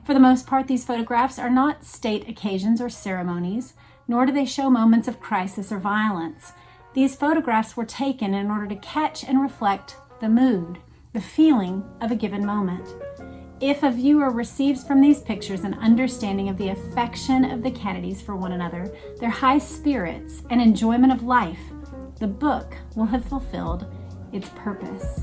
For the most part, these photographs are not state occasions or ceremonies, nor do they show moments of crisis or violence. These photographs were taken in order to catch and reflect the mood, the feeling of a given moment. If a viewer receives from these pictures an understanding of the affection of the Kennedys for one another, their high spirits and enjoyment of life, the book will have fulfilled its purpose.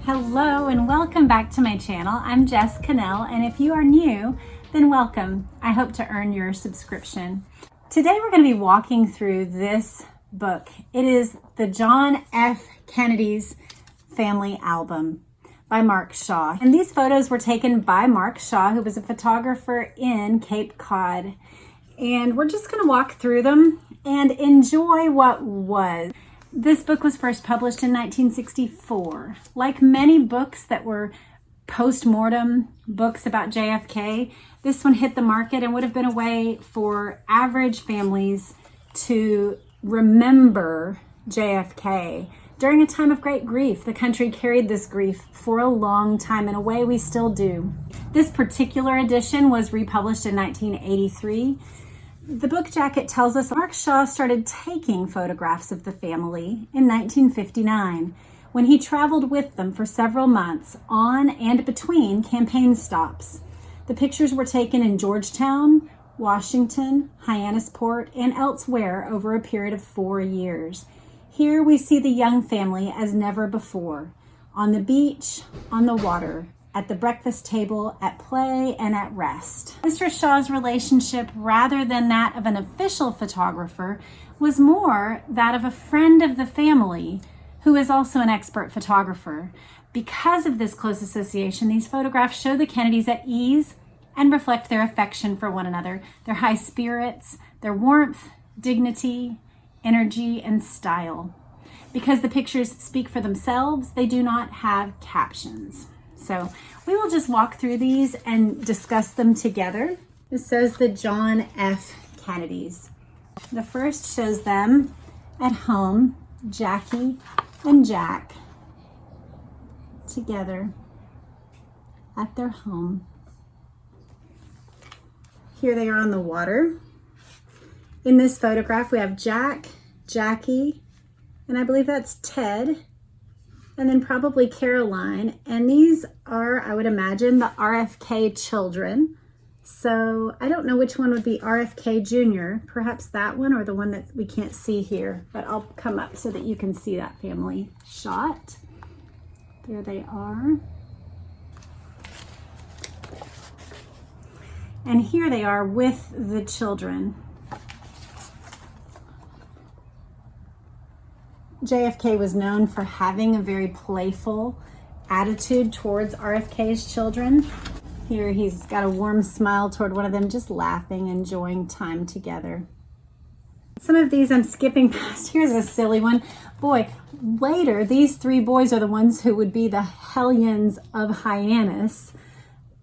Hello and welcome back to my channel. I'm Jess Cannell, and if you are new, then welcome. I hope to earn your subscription. Today we're going to be walking through this book. It is the John F. Kennedy's Family Album by Mark Shaw. And these photos were taken by Mark Shaw, who was a photographer in Cape Cod. And we're just going to walk through them and enjoy what was. This book was first published in 1964. Like many books that were post-mortem books about JFK, this one hit the market and would have been a way for average families to remember JFK. During a time of great grief, the country carried this grief for a long time, in a way we still do. This particular edition was republished in 1983. The book jacket tells us Mark Shaw started taking photographs of the family in 1959 when he traveled with them for several months on and between campaign stops. The pictures were taken in Georgetown, Washington, Hyannisport, and elsewhere over a period of 4 years. Here we see the young family as never before, on the beach, on the water, at the breakfast table, at play, and at rest. Mr. Shaw's relationship, rather than that of an official photographer, was more that of a friend of the family who is also an expert photographer. Because of this close association, these photographs show the Kennedys at ease and reflect their affection for one another, their high spirits, their warmth, dignity, energy, and style. Because the pictures speak for themselves, they do not have captions. So we will just walk through these and discuss them together. This says the John F. Kennedys. The first shows them at home, Jackie and Jack, together at their home. Here they are on the water. In this photograph, we have Jack, Jackie, and I believe that's Ted, and then probably Caroline. And these are, I would imagine, the RFK children. So I don't know which one would be RFK Jr., perhaps that one or the one that we can't see here, but I'll come up so that you can see that family shot. There they are. And here they are with the children. JFK was known for having a very playful attitude towards RFK's children. Here he's got a warm smile toward one of them, just laughing, enjoying time together. Some of these I'm skipping past. Here's a silly one. Boy, later these three boys are the ones who would be the hellions of Hyannis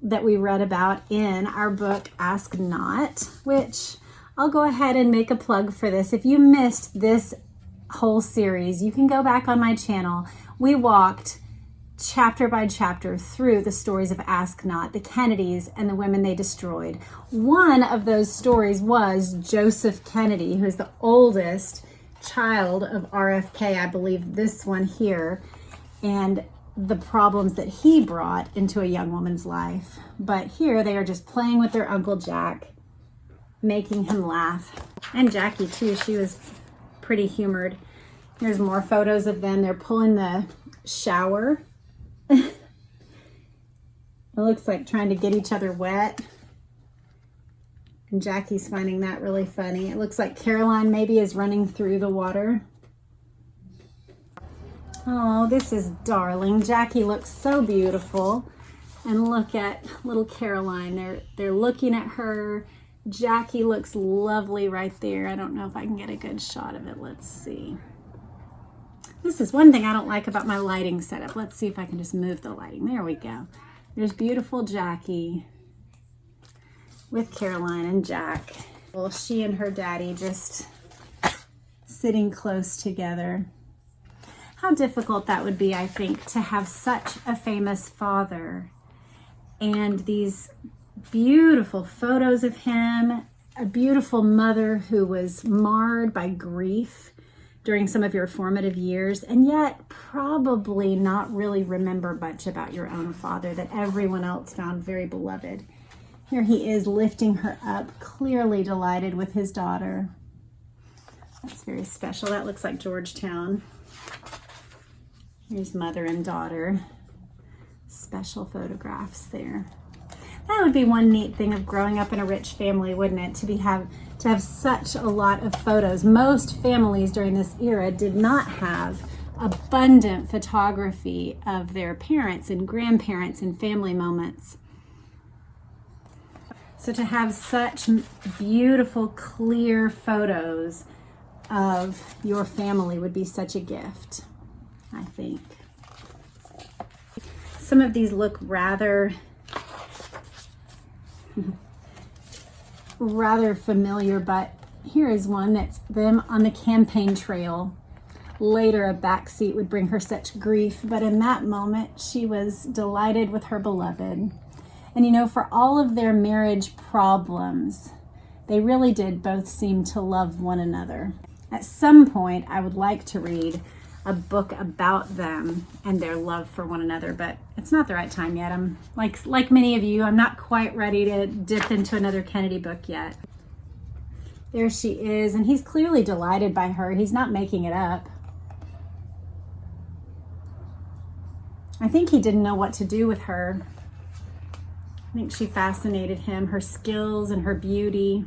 that we read about in our book Ask Not, which I'll go ahead and make a plug for this. If you missed this whole series, you can go back on my channel. We walked chapter by chapter through the stories of Ask Not, the Kennedys, and the women they destroyed. One of those stories was Joseph Kennedy, who is the oldest child of RFK, I believe this one here, and the problems that he brought into a young woman's life. But here they are just playing with their Uncle Jack, making him laugh. And Jackie too, she was pretty humored. Here's more photos of them. They're pulling the shower. It looks like trying to get each other wet. And Jackie's finding that really funny. It looks like Caroline maybe is running through the water. Oh, this is darling. Jackie looks so beautiful. And look at little Caroline. They're looking at her. Jackie looks lovely right there. I don't know if I can get a good shot of it. Let's see. This is one thing I don't like about my lighting setup. Let's see if I can just move the lighting. There we go. There's beautiful Jackie with Caroline and Jack. Well, she and her daddy just sitting close together. how difficult that would be, I think, to have such a famous father and these beautiful photos of him, a beautiful mother who was marred by grief during some of your formative years, and yet probably not really remember much about your own father that everyone else found very beloved. Here he is lifting her up, clearly delighted with his daughter. That's very special. That looks like Georgetown. Here's mother and daughter. Special photographs there. That would be one neat thing of growing up in a rich family, wouldn't it? To have such a lot of photos. Most families during this era did not have abundant photography of their parents and grandparents and family moments. So to have such beautiful, clear photos of your family would be such a gift, I think. Some of these look rather familiar, but here is one that's them on the campaign trail. Later, a backseat would bring her such grief, but in that moment, she was delighted with her beloved. And you know, for all of their marriage problems, they really did both seem to love one another. At some point, I would like to read a book about them and their love for one another, but it's not the right time yet. I'm like many of you, I'm not quite ready to dip into another Kennedy book yet. There she is, and he's clearly delighted by her. He's not making it up. I think he didn't know what to do with her. I think she fascinated him, her skills and her beauty.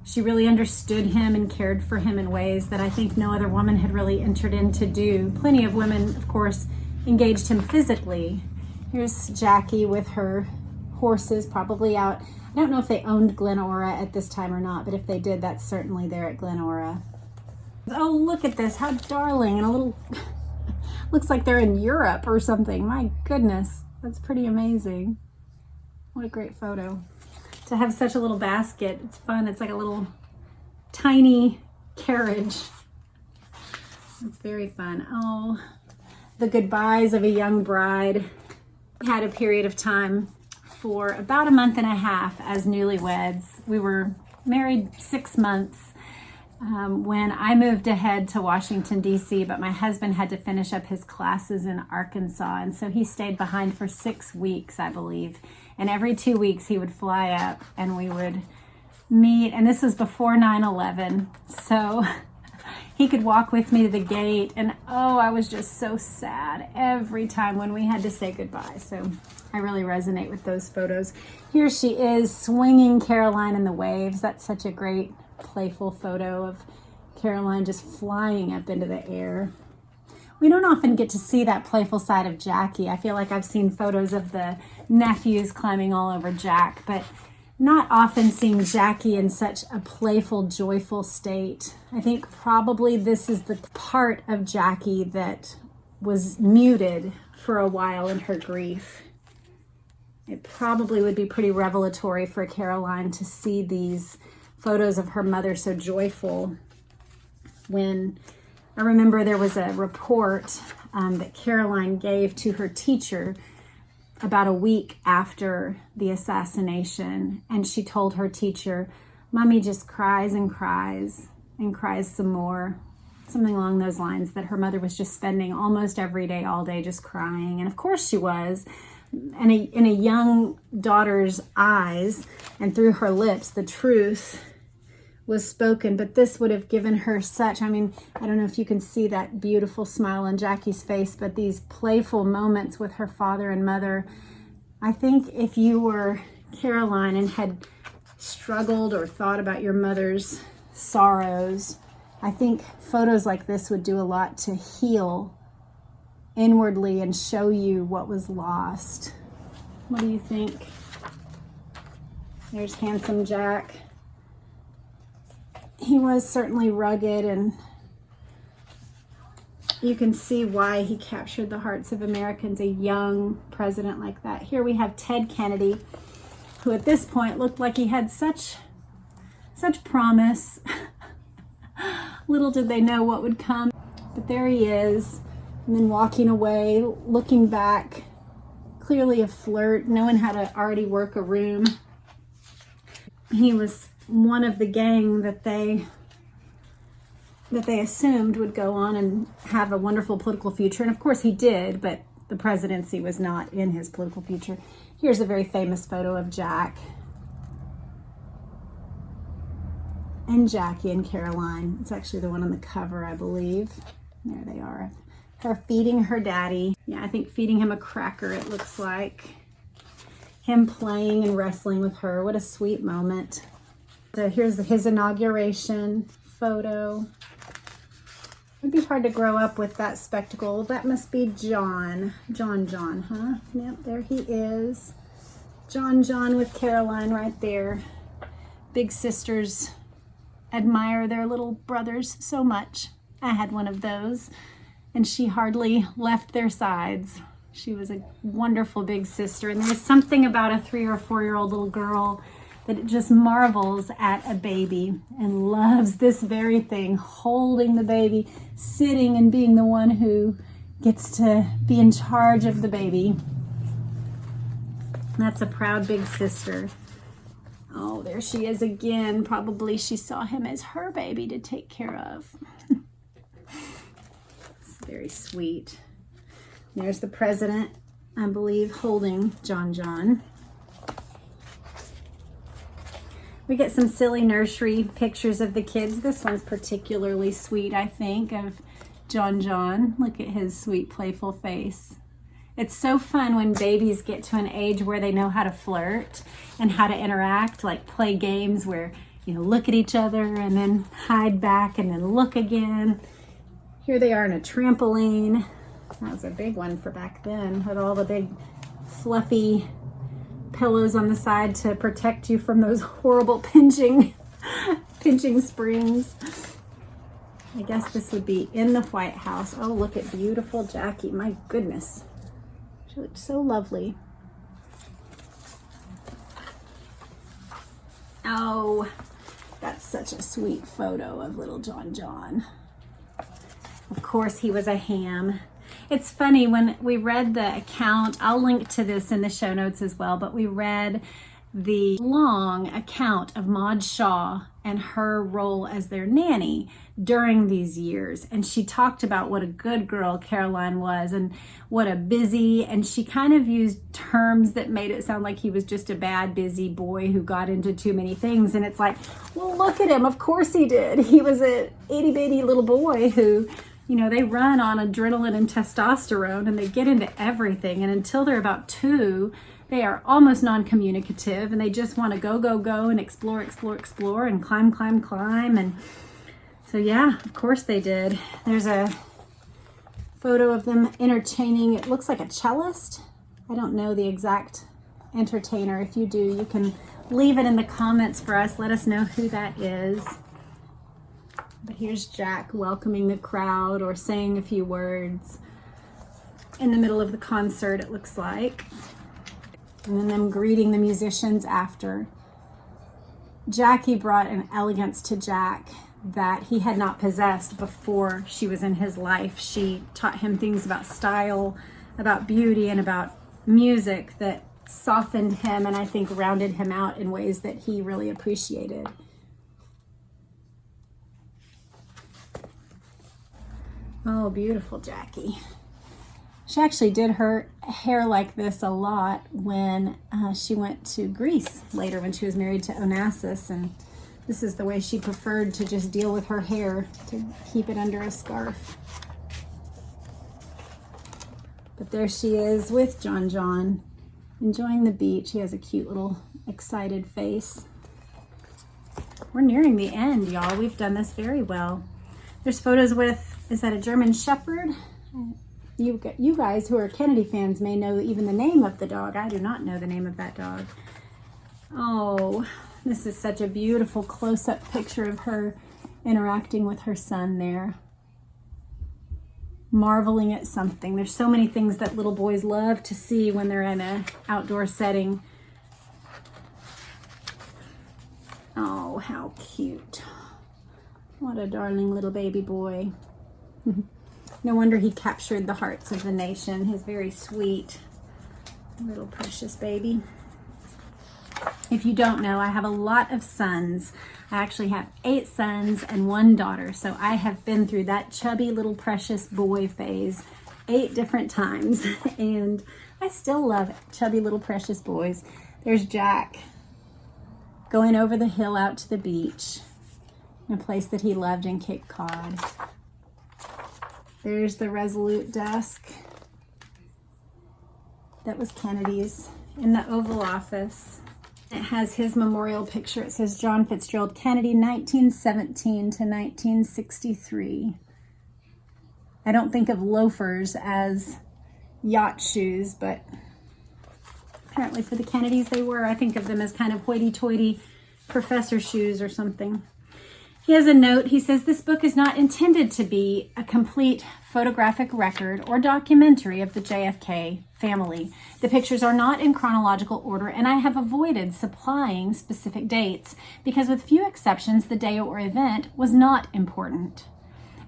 She really understood him and cared for him in ways that I think no other woman had really entered in to do. Plenty of women, of course, engaged him physically. Here's Jackie with her horses, probably out. I don't know if they owned Glenora at this time or not, but if they did, that's certainly there at Glenora. Oh, look at this, how darling, and a little, looks like they're in Europe or something. My goodness, that's pretty amazing. What a great photo. To have such a little basket, it's fun. It's like a little tiny carriage. It's very fun. Oh, the goodbyes of a young bride. We had a period of time for about a month and a half as newlyweds. We were married 6 months when I moved ahead to Washington, D.C., but my husband had to finish up his classes in Arkansas, and so he stayed behind for 6 weeks, I believe. And every 2 weeks he would fly up and we would meet, and this was before 9/11, so he could walk with me to the gate, and oh, I was just so sad every time when we had to say goodbye. So I really resonate with those photos. Here she is swinging Caroline in the waves. That's such a great playful photo of Caroline just flying up into the air. We don't often get to see that playful side of Jackie. I feel like I've seen photos of the nephews climbing all over Jack, but not often seeing Jackie in such a playful, joyful state. I think probably this is the part of Jackie that was muted for a while in her grief. It probably would be pretty revelatory for Caroline to see these photos of her mother so joyful. When I remember there was a report that Caroline gave to her teacher about a week after the assassination, and she told her teacher, "Mommy just cries and cries and cries some more." Something along those lines, that her mother was just spending almost every day, all day, just crying. And of course she was. And in a young daughter's eyes and through her lips, the truth was spoken, but this would have given her such, I mean, I don't know if you can see that beautiful smile on Jackie's face, but these playful moments with her father and mother. I think if you were Caroline and had struggled or thought about your mother's sorrows, I think photos like this would do a lot to heal inwardly and show you what was lost. What do you think? There's handsome Jack. He was certainly rugged, and you can see why he captured the hearts of Americans, a young president like that. Here we have Ted Kennedy, who at this point looked like he had such promise. Little did they know what would come. But there he is, And then walking away, looking back, clearly a flirt, knowing how to already work a room. He was one of the gang that they assumed would go on and have a wonderful political future. And of course he did, but the presidency was not in his political future. Here's a very famous photo of Jack and Jackie and Caroline. It's actually the one on the cover, I believe. There they are. Her feeding her daddy. Yeah, I think feeding him a cracker, it looks like. Him playing and wrestling with her. What a sweet moment. So here's his inauguration photo. It'd be hard to grow up with that spectacle. That must be John, huh? Yep, there he is. John with Caroline right there. Big sisters admire their little brothers so much. I had one of those, and she hardly left their sides. She was a wonderful big sister, and there was something about a 3 or 4-year-old little girl that just marvels at a baby and loves this very thing, holding the baby, sitting and being the one who gets to be in charge of the baby. That's a proud big sister. Oh, there she is again. Probably she saw him as her baby to take care of. It's very sweet. There's the president, I believe, holding John. We get some silly nursery pictures of the kids. This one's particularly sweet, I think, of John. Look at his sweet, playful face. It's so fun when babies get to an age where they know how to flirt and how to interact, like play games where, look at each other and then hide back and then look again. Here they are in a trampoline. That was a big one for back then. Had all the big fluffy pillows on the side to protect you from those horrible pinching springs. I guess this would be in the White House. Oh, look at beautiful Jackie. My goodness. She looked so lovely. Oh, that's such a sweet photo of little John. Of course, he was a ham. It's funny, when we read the account, I'll link to this in the show notes as well, but we read the long account of Maud Shaw and her role as their nanny during these years. And she talked about what a good girl Caroline was and what a busy, and she kind of used terms that made it sound like he was just a bad, busy boy who got into too many things. And it's like, well, look at him. Of course he did. He was a itty bitty little boy who, they run on adrenaline and testosterone and they get into everything. And until they're about 2, they are almost non-communicative and they just want to go and explore and climb. And so, yeah, of course they did. There's a photo of them entertaining. It looks like a cellist. I don't know the exact entertainer. If you do, you can leave it in the comments for us. Let us know who that is. But here's Jack welcoming the crowd or saying a few words in the middle of the concert, it looks like. And then them greeting the musicians after. Jackie brought an elegance to Jack that he had not possessed before she was in his life. She taught him things about style, about beauty, and about music that softened him and I think rounded him out in ways that he really appreciated. Oh, beautiful Jackie. She actually did her hair like this a lot when she went to Greece later when she was married to Onassis, and this is the way she preferred to just deal with her hair, to keep it under a scarf. But there she is with John, enjoying the beach. He has a cute little excited face. We're nearing the end, y'all. We've done this very well. There's photos with, is that a German Shepherd? You guys who are Kennedy fans may know even the name of the dog. I do not know the name of that dog. Oh, this is such a beautiful close-up picture of her interacting with her son there. Marveling at something. There's so many things that little boys love to see when they're in an outdoor setting. Oh, how cute. What a darling little baby boy. No wonder he captured the hearts of the nation. His very sweet little precious baby. If you don't know, I have a lot of sons. I actually have 8 sons and 1 daughter. So I have been through that chubby little precious boy phase 8 different times. And I still love chubby little precious boys. There's Jack going over the hill out to the beach, in a place that he loved in Cape Cod. There's the Resolute desk. That was Kennedy's in the Oval Office. It has his memorial picture. It says John Fitzgerald Kennedy, 1917 to 1963. I don't think of loafers as yacht shoes, but apparently for the Kennedys they were. I think of them as kind of hoity-toity professor shoes or something. He has a note. He says, this book is not intended to be a complete photographic record or documentary of the JFK family. The pictures are not in chronological order, and I have avoided supplying specific dates because, with few exceptions, the day or event was not important.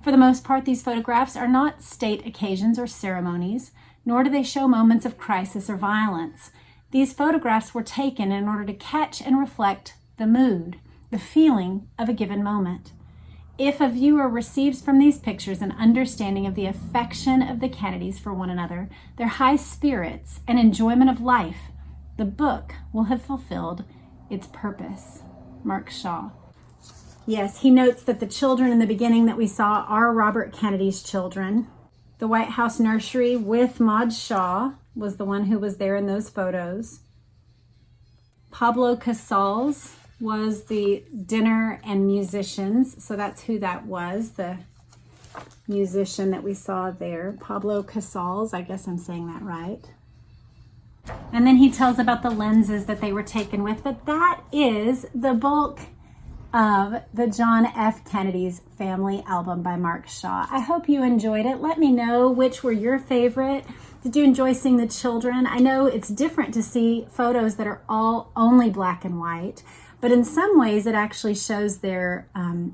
For the most part, these photographs are not state occasions or ceremonies, nor do they show moments of crisis or violence. These photographs were taken in order to catch and reflect the mood, the feeling of a given moment. If a viewer receives from these pictures an understanding of the affection of the Kennedys for one another, their high spirits and enjoyment of life, the book will have fulfilled its purpose. Mark Shaw. Yes, he notes that the children in the beginning that we saw are Robert Kennedy's children. The White House nursery with Maud Shaw was the one who was there in those photos. Pablo Casals was the dinner and musicians. So that's who that was, the musician that we saw there. Pablo Casals, I guess I'm saying that right. And then he tells about the lenses that they were taken with, but that is the bulk of the John F. Kennedy's Family Album by Mark Shaw. I hope you enjoyed it. Let me know which were your favorite. Did you enjoy seeing the children? I know it's different to see photos that are all only black and white, but in some ways it actually shows their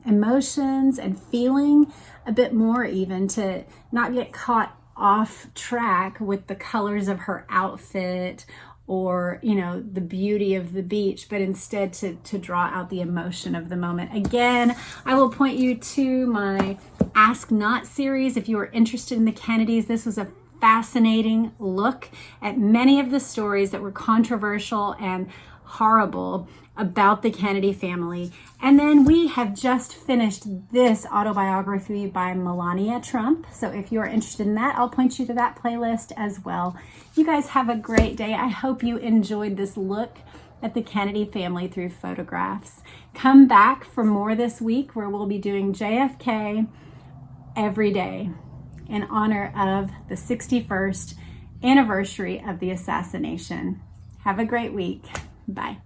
emotions and feeling a bit more, even to not get caught off track with the colors of her outfit or, you know, the beauty of the beach, but instead to draw out the emotion of the moment. Again, I will point you to my Ask Not series if you are interested in the Kennedys. This was a fascinating look at many of the stories that were controversial and horrible about the Kennedy family. And then we have just finished this autobiography by Melania Trump. So if you're interested in that, I'll point you to that playlist as well. You guys have a great day. I hope you enjoyed this look at the Kennedy family through photographs. Come back for more this week, where we'll be doing JFK every day in honor of the 61st anniversary of the assassination. Have a great week. Bye.